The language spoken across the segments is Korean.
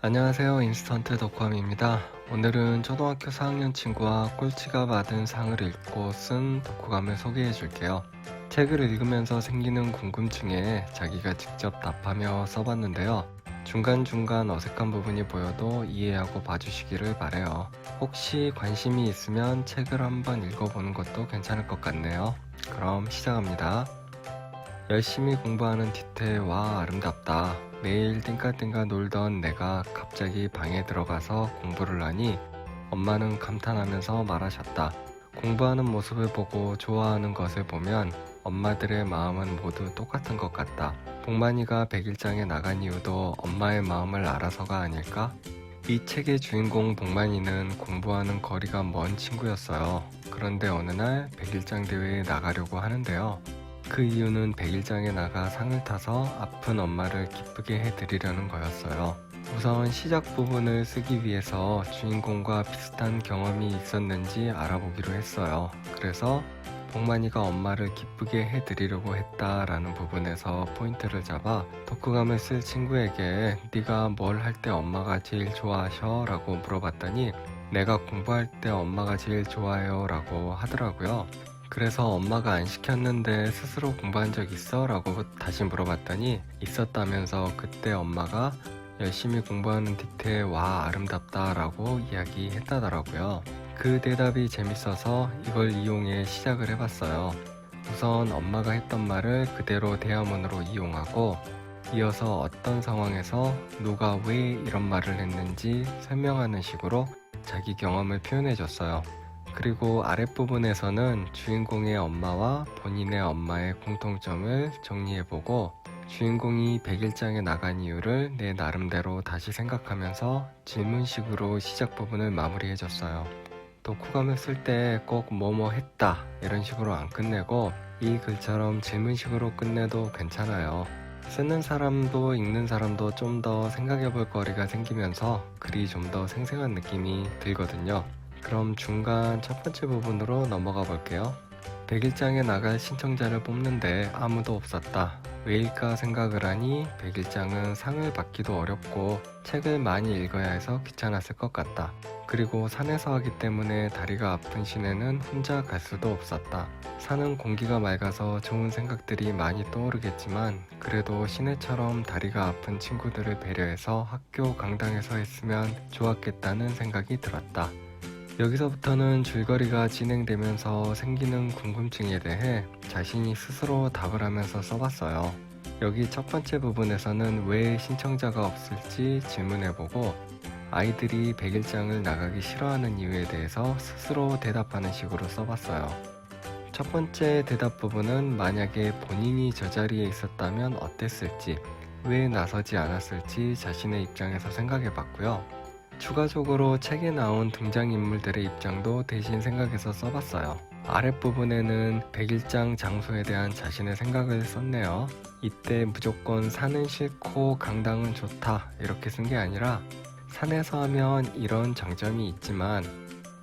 안녕하세요. 인스턴트 덕후함입니다. 오늘은 초등학교 4학년 친구와 꼴찌가 받은 상을 읽고 쓴 독후감을 소개해 줄게요. 책을 읽으면서 생기는 궁금증에 자기가 직접 답하며 써봤는데요. 중간중간 어색한 부분이 보여도 이해하고 봐주시기를 바래요. 혹시 관심이 있으면 책을 한번 읽어보는 것도 괜찮을 것 같네요. 그럼 시작합니다. 열심히 공부하는 뒤태와 아름답다. 매일 띵까띵까 놀던 내가 갑자기 방에 들어가서 공부를 하니 엄마는 감탄하면서 말하셨다. 공부하는 모습을 보고 좋아하는 것을 보면 엄마들의 마음은 모두 똑같은 것 같다. 복만이가 백일장에 나간 이유도 엄마의 마음을 알아서가 아닐까? 이 책의 주인공 복만이는 공부하는 거리가 먼 친구였어요. 그런데 어느 날 백일장 대회에 나가려고 하는데요. 그 이유는 백일장에 나가 상을 타서 아픈 엄마를 기쁘게 해드리려는 거였어요. 우선 시작 부분을 쓰기 위해서 주인공과 비슷한 경험이 있었는지 알아보기로 했어요. 그래서 복만이가 엄마를 기쁘게 해드리려고 했다라는 부분에서 포인트를 잡아 독후감을 쓸 친구에게 네가 뭘 할 때 엄마가 제일 좋아하셔? 라고 물어봤더니 내가 공부할 때 엄마가 제일 좋아요 라고 하더라고요. 그래서 엄마가 안 시켰는데 스스로 공부한 적 있어? 라고 다시 물어봤더니 있었다면서 그때 엄마가 열심히 공부하는 뒤태 와 아름답다 라고 이야기했다더라고요. 그 대답이 재밌어서 이걸 이용해 시작을 해봤어요. 우선 엄마가 했던 말을 그대로 대화문으로 이용하고 이어서 어떤 상황에서 누가 왜 이런 말을 했는지 설명하는 식으로 자기 경험을 표현해줬어요. 그리고 아랫부분에서는 주인공의 엄마와 본인의 엄마의 공통점을 정리해보고 주인공이 백일장에 나간 이유를 내 나름대로 다시 생각하면서 질문식으로 시작 부분을 마무리해줬어요. 독후감을 쓸 때 꼭 뭐뭐 했다 이런 식으로 안 끝내고 이 글처럼 질문식으로 끝내도 괜찮아요. 쓰는 사람도 읽는 사람도 좀 더 생각해볼 거리가 생기면서 글이 좀 더 생생한 느낌이 들거든요. 그럼 중간 첫 번째 부분으로 넘어가 볼게요. 백일장에 나갈 신청자를 뽑는데 아무도 없었다. 왜일까 생각을 하니 백일장은 상을 받기도 어렵고 책을 많이 읽어야 해서 귀찮았을 것 같다. 그리고 산에서 하기 때문에 다리가 아픈 시내는 혼자 갈 수도 없었다. 산은 공기가 맑아서 좋은 생각들이 많이 떠오르겠지만 그래도 시내처럼 다리가 아픈 친구들을 배려해서 학교 강당에서 했으면 좋았겠다는 생각이 들었다. 여기서부터는 줄거리가 진행되면서 생기는 궁금증에 대해 자신이 스스로 답을 하면서 써봤어요. 여기 첫 번째 부분에서는 왜 신청자가 없을지 질문해보고 아이들이 백일장을 나가기 싫어하는 이유에 대해서 스스로 대답하는 식으로 써봤어요. 첫 번째 대답 부분은 만약에 본인이 저 자리에 있었다면 어땠을지, 왜 나서지 않았을지 자신의 입장에서 생각해봤고요. 추가적으로 책에 나온 등장인물들의 입장도 대신 생각해서 써봤어요. 아랫부분에는 백일장 장소에 대한 자신의 생각을 썼네요. 이때 무조건 산은 싫고 강당은 좋다 이렇게 쓴 게 아니라 산에서 하면 이런 장점이 있지만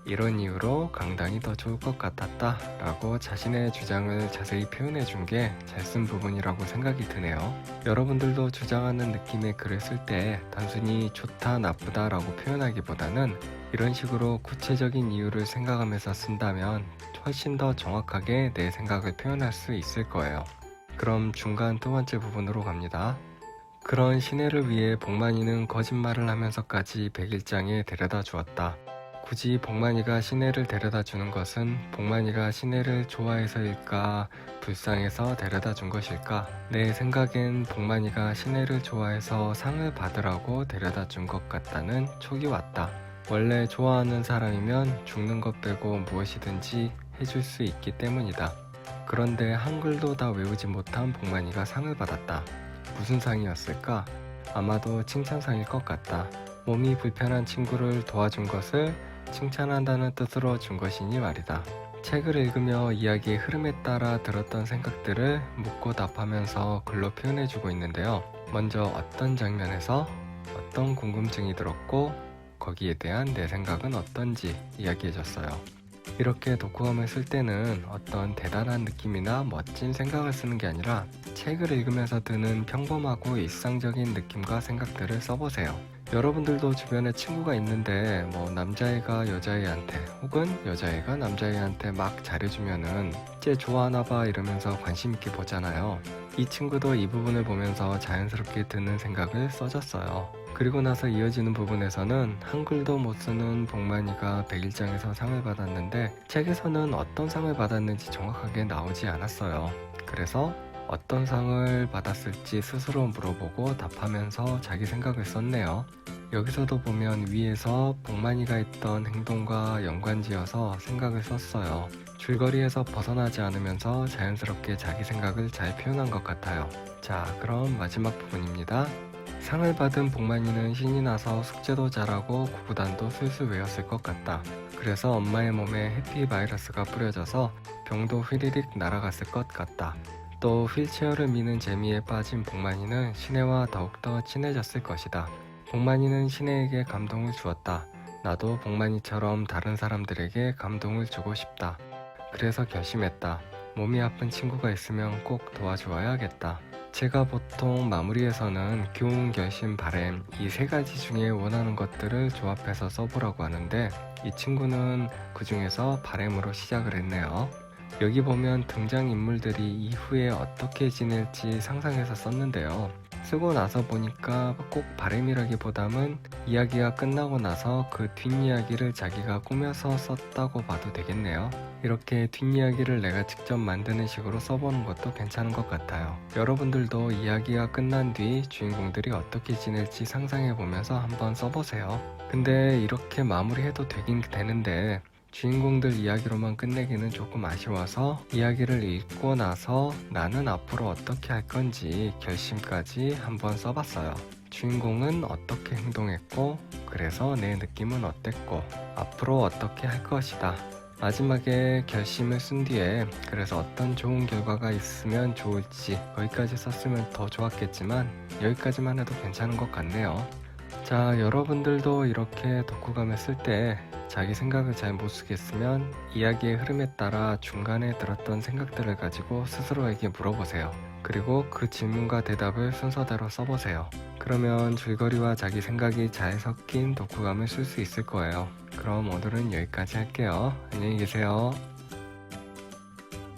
이런 이유로 강당이 더 좋을 것 같았다 라고 자신의 주장을 자세히 표현해 준 게 잘 쓴 부분이라고 생각이 드네요. 여러분들도 주장하는 느낌의 글을 쓸 때 단순히 좋다 나쁘다 라고 표현하기보다는 이런 식으로 구체적인 이유를 생각하면서 쓴다면 훨씬 더 정확하게 내 생각을 표현할 수 있을 거예요. 그럼 중간 두 번째 부분으로 갑니다. 그런 시내를 위해 복만이는 거짓말을 하면서까지 백일장에 데려다 주었다. 굳이 복만이가 시내를 데려다 주는 것은 복만이가 시내를 좋아해서일까, 불쌍해서 데려다 준 것일까? 내 생각엔 복만이가 시내를 좋아해서 상을 받으라고 데려다 준 것 같다는 촉이 왔다. 원래 좋아하는 사람이면 죽는 것 빼고 무엇이든지 해줄 수 있기 때문이다. 그런데 한글도 다 외우지 못한 복만이가 상을 받았다. 무슨 상이었을까? 아마도 칭찬상일 것 같다. 몸이 불편한 친구를 도와준 것을 칭찬한다는 뜻으로 준 것이니 말이다. 책을 읽으며 이야기의 흐름에 따라 들었던 생각들을 묻고 답하면서 글로 표현해주고 있는데요. 먼저 어떤 장면에서 어떤 궁금증이 들었고 거기에 대한 내 생각은 어떤지 이야기해줬어요. 이렇게 독후감을 쓸 때는 어떤 대단한 느낌이나 멋진 생각을 쓰는 게 아니라 책을 읽으면서 드는 평범하고 일상적인 느낌과 생각들을 써보세요. 여러분들도 주변에 친구가 있는데 남자애가 여자애한테 혹은 여자애가 남자애한테 막 잘해주면은 쟤 좋아하나 봐 이러면서 관심 있게 보잖아요. 이 친구도 이 부분을 보면서 자연스럽게 드는 생각을 써줬어요. 그리고 나서 이어지는 부분에서는 한글도 못 쓰는 복만이가 백일장에서 상을 받았는데 책에서는 어떤 상을 받았는지 정확하게 나오지 않았어요. 그래서 어떤 상을 받았을지 스스로 물어보고 답하면서 자기 생각을 썼네요. 여기서도 보면 위에서 복만이가 했던 행동과 연관지어서 생각을 썼어요. 줄거리에서 벗어나지 않으면서 자연스럽게 자기 생각을 잘 표현한 것 같아요. 자, 그럼 마지막 부분입니다. 상을 받은 복만이는 신이 나서 숙제도 잘하고 구구단도 술술 외웠을 것 같다. 그래서 엄마의 몸에 해피 바이러스가 뿌려져서 병도 휘리릭 날아갔을 것 같다. 또 휠체어를 미는 재미에 빠진 복만이는 신혜와 더욱더 친해졌을 것이다. 복만이는 신혜에게 감동을 주었다. 나도 복만이처럼 다른 사람들에게 감동을 주고 싶다. 그래서 결심했다. 몸이 아픈 친구가 있으면 꼭 도와주어야겠다. 제가 보통 마무리에서는 교훈, 결심, 바램 이 세 가지 중에 원하는 것들을 조합해서 써보라고 하는데 이 친구는 그 중에서 바램으로 시작을 했네요. 여기 보면 등장인물들이 이후에 어떻게 지낼지 상상해서 썼는데요. 쓰고 나서 보니까 꼭 바램이라기보다는 이야기가 끝나고 나서 그 뒷이야기를 자기가 꾸며서 썼다고 봐도 되겠네요. 이렇게 뒷이야기를 내가 직접 만드는 식으로 써보는 것도 괜찮은 것 같아요. 여러분들도 이야기가 끝난 뒤 주인공들이 어떻게 지낼지 상상해보면서 한번 써보세요. 근데 이렇게 마무리해도 되긴 되는데 주인공들 이야기로만 끝내기는 조금 아쉬워서 이야기를 읽고 나서 나는 앞으로 어떻게 할 건지 결심까지 한번 써봤어요. 주인공은 어떻게 행동했고 그래서 내 느낌은 어땠고 앞으로 어떻게 할 것이다. 마지막에 결심을 쓴 뒤에 그래서 어떤 좋은 결과가 있으면 좋을지 거기까지 썼으면 더 좋았겠지만 여기까지만 해도 괜찮은 것 같네요. 자, 여러분들도 이렇게 독후감을 쓸 때 자기 생각을 잘 못 쓰겠으면 이야기의 흐름에 따라 중간에 들었던 생각들을 가지고 스스로에게 물어보세요. 그리고 그 질문과 대답을 순서대로 써보세요. 그러면 줄거리와 자기 생각이 잘 섞인 독후감을 쓸 수 있을 거예요. 그럼 오늘은 여기까지 할게요. 안녕히 계세요.